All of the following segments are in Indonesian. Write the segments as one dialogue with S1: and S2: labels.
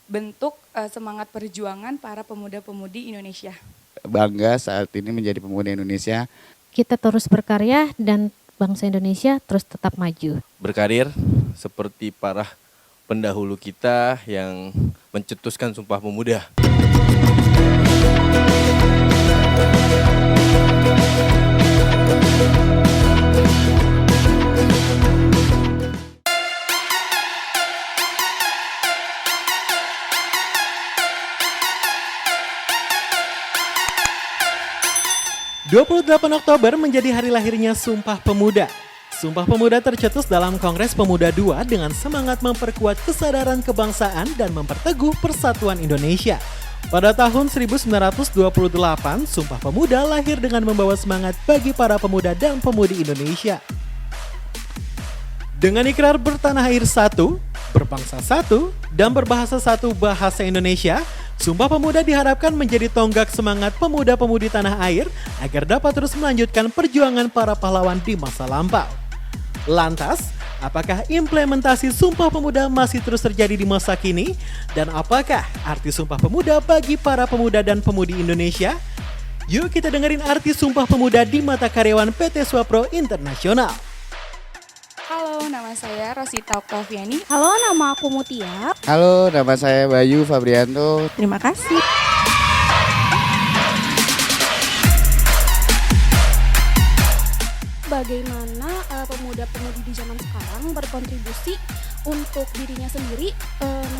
S1: bentuk semangat perjuangan para pemuda-pemudi Indonesia.
S2: Bangga saat ini menjadi pemuda Indonesia.
S3: Kita terus berkarya dan bangsa Indonesia terus tetap maju.
S4: Berkarir seperti para pendahulu kita yang mencetuskan Sumpah Pemuda.
S5: Oktober menjadi hari lahirnya Sumpah Pemuda. Sumpah Pemuda tercetus dalam Kongres Pemuda II dengan semangat memperkuat kesadaran kebangsaan dan memperteguh persatuan Indonesia. Pada tahun 1928, Sumpah Pemuda lahir dengan membawa semangat bagi para pemuda dan pemudi Indonesia. Dengan ikrar bertanah air satu, berbangsa satu, dan berbahasa satu bahasa Indonesia, Sumpah Pemuda diharapkan menjadi tonggak semangat pemuda-pemudi tanah air agar dapat terus melanjutkan perjuangan para pahlawan di masa lampau. Lantas, apakah implementasi Sumpah Pemuda masih terus terjadi di masa kini? Dan apakah arti Sumpah Pemuda bagi para pemuda dan pemudi Indonesia? Yuk kita dengerin arti Sumpah Pemuda di mata karyawan PT Swapro Internasional.
S1: Halo, nama saya Rosita Oktaviani.
S3: Halo, nama aku Mutia.
S2: Halo, nama saya Bayu Fabrianto.
S3: Terima kasih.
S6: Bagaimana pemuda-pemudi di zaman sekarang berkontribusi untuk dirinya sendiri,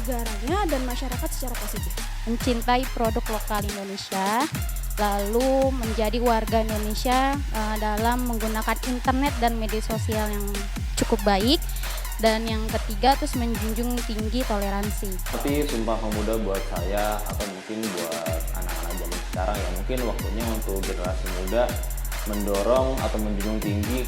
S6: negaranya, dan masyarakat secara positif.
S7: Mencintai produk lokal Indonesia, lalu menjadi warga Indonesia dalam menggunakan internet dan media sosial yang cukup baik. Dan yang ketiga, terus menjunjung tinggi toleransi.
S8: Tapi Sumpah Pemuda buat saya atau mungkin buat anak-anak zaman sekarang ya, mungkin waktunya untuk generasi muda mendorong atau menjunjung tinggi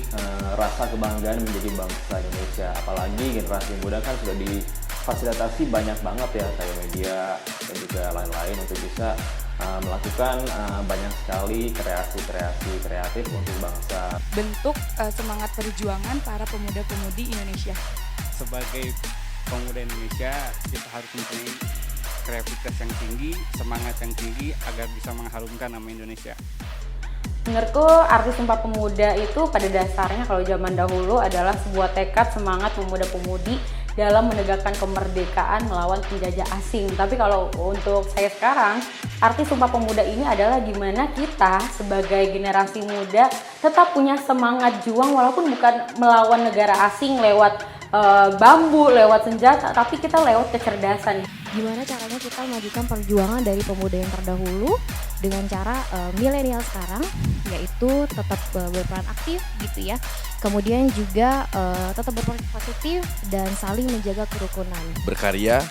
S8: rasa kebanggaan menjadi bangsa Indonesia. Apalagi generasi muda kan sudah difasilitasi banyak banget ya, kayak media dan juga lain-lain untuk bisa melakukan banyak sekali kreasi-kreasi kreatif untuk bangsa.
S1: Bentuk semangat perjuangan para pemuda-pemudi Indonesia.
S9: Sebagai pemuda Indonesia, kita harus mempunyai kreativitas yang tinggi, semangat yang tinggi agar bisa mengharumkan nama Indonesia.
S10: Menurutku arti Sumpah Pemuda itu pada dasarnya kalau zaman dahulu adalah sebuah tekad semangat pemuda-pemudi dalam menegakkan kemerdekaan melawan penjajah asing. Tapi kalau untuk saya sekarang, arti Sumpah Pemuda ini adalah gimana kita sebagai generasi muda tetap punya semangat juang walaupun bukan melawan negara asing lewat bambu, lewat senjata, tapi kita lewat kecerdasan.
S3: Gimana caranya kita memajukan perjuangan dari pemuda yang terdahulu dengan cara milenial sekarang, yaitu tetap berperan aktif gitu ya. Kemudian juga tetap berperan positif dan saling menjaga kerukunan.
S4: Berkarya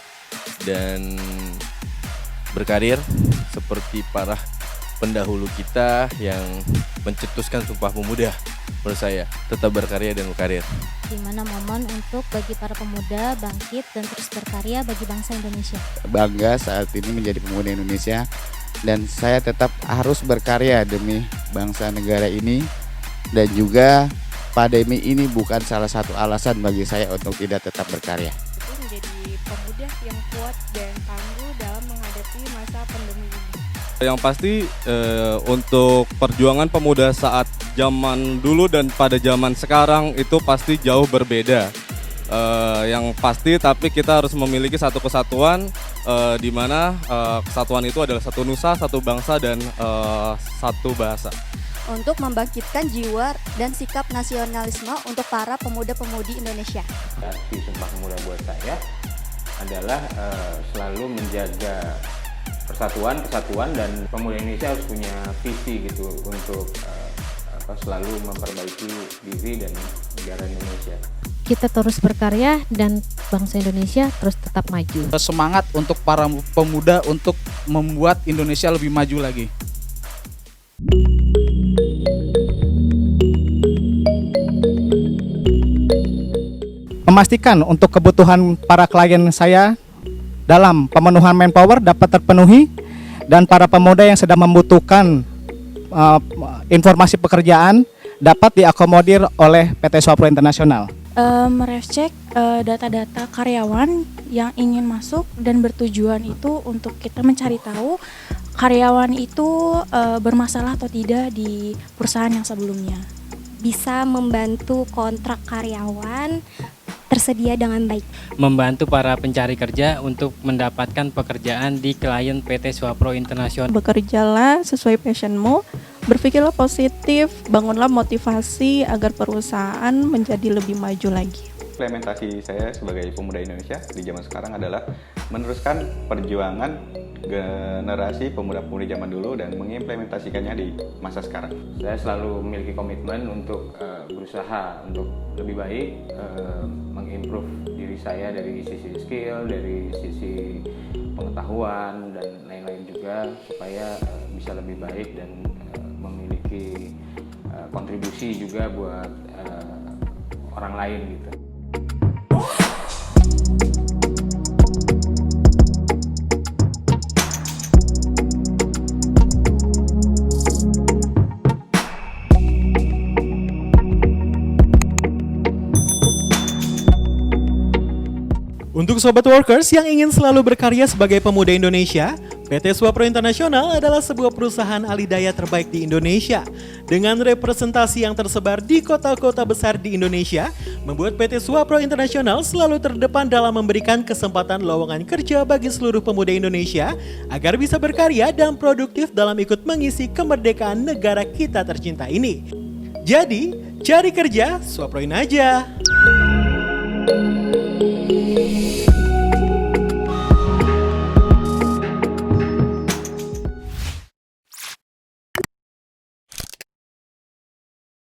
S4: dan berkarir seperti para pendahulu kita yang mencetuskan Sumpah Pemuda. Menurut saya, tetap berkarya dan berkarir.
S3: Di mana momen untuk bagi para pemuda bangkit dan terus berkarya bagi bangsa Indonesia.
S2: Bangga saat ini menjadi pemuda Indonesia dan saya tetap harus berkarya demi bangsa negara ini, dan juga pandemi ini bukan salah satu alasan bagi saya untuk tidak tetap berkarya.
S1: Itu menjadi pemuda yang kuat dan tangguh dalam menghadapi masa pandemi ini.
S11: Yang pasti untuk perjuangan pemuda saat zaman dulu dan pada zaman sekarang itu pasti jauh berbeda. Yang pasti tapi kita harus memiliki satu kesatuan di mana kesatuan itu adalah satu nusa, satu bangsa, dan satu bahasa.
S6: Untuk membangkitkan jiwa dan sikap nasionalisme untuk para pemuda-pemudi Indonesia.
S8: Arti Sumpah Pemuda buat saya adalah selalu menjaga persatuan dan pemuda Indonesia harus punya visi gitu untuk selalu memperbaiki diri dan negara Indonesia.
S3: Kita terus berkarya dan bangsa Indonesia terus tetap maju.
S12: Semangat untuk para pemuda untuk membuat Indonesia lebih maju lagi. Memastikan untuk kebutuhan para klien saya dalam pemenuhan manpower dapat terpenuhi, dan para pemuda yang sedang membutuhkan informasi pekerjaan dapat diakomodir oleh PT Swapro Internasional.
S6: Merecek data-data karyawan yang ingin masuk dan bertujuan itu untuk kita mencari tahu karyawan itu bermasalah atau tidak di perusahaan yang sebelumnya.
S13: Bisa membantu kontrak karyawan tersedia dengan baik.
S14: Membantu para pencari kerja untuk mendapatkan pekerjaan di klien PT Swapro Internasional.
S15: Bekerjalah sesuai passionmu, berpikirlah positif, bangunlah motivasi agar perusahaan menjadi lebih maju lagi.
S16: Implementasi saya sebagai pemuda Indonesia di zaman sekarang adalah meneruskan perjuangan generasi pemuda-pemudi zaman dulu dan mengimplementasikannya di masa sekarang.
S8: Saya selalu memiliki komitmen untuk berusaha untuk lebih baik, mengimprove diri saya dari sisi skill, dari sisi pengetahuan dan lain-lain juga supaya bisa lebih baik dan memiliki kontribusi juga buat orang lain gitu.
S5: Untuk Sobat Workers yang ingin selalu berkarya sebagai pemuda Indonesia, PT Swapro Internasional adalah sebuah perusahaan alidaya terbaik di Indonesia. Dengan representasi yang tersebar di kota-kota besar di Indonesia, membuat PT Swapro Internasional selalu terdepan dalam memberikan kesempatan lowongan kerja bagi seluruh pemuda Indonesia agar bisa berkarya dan produktif dalam ikut mengisi kemerdekaan negara kita tercinta ini. Jadi, cari kerja, Swaproin aja!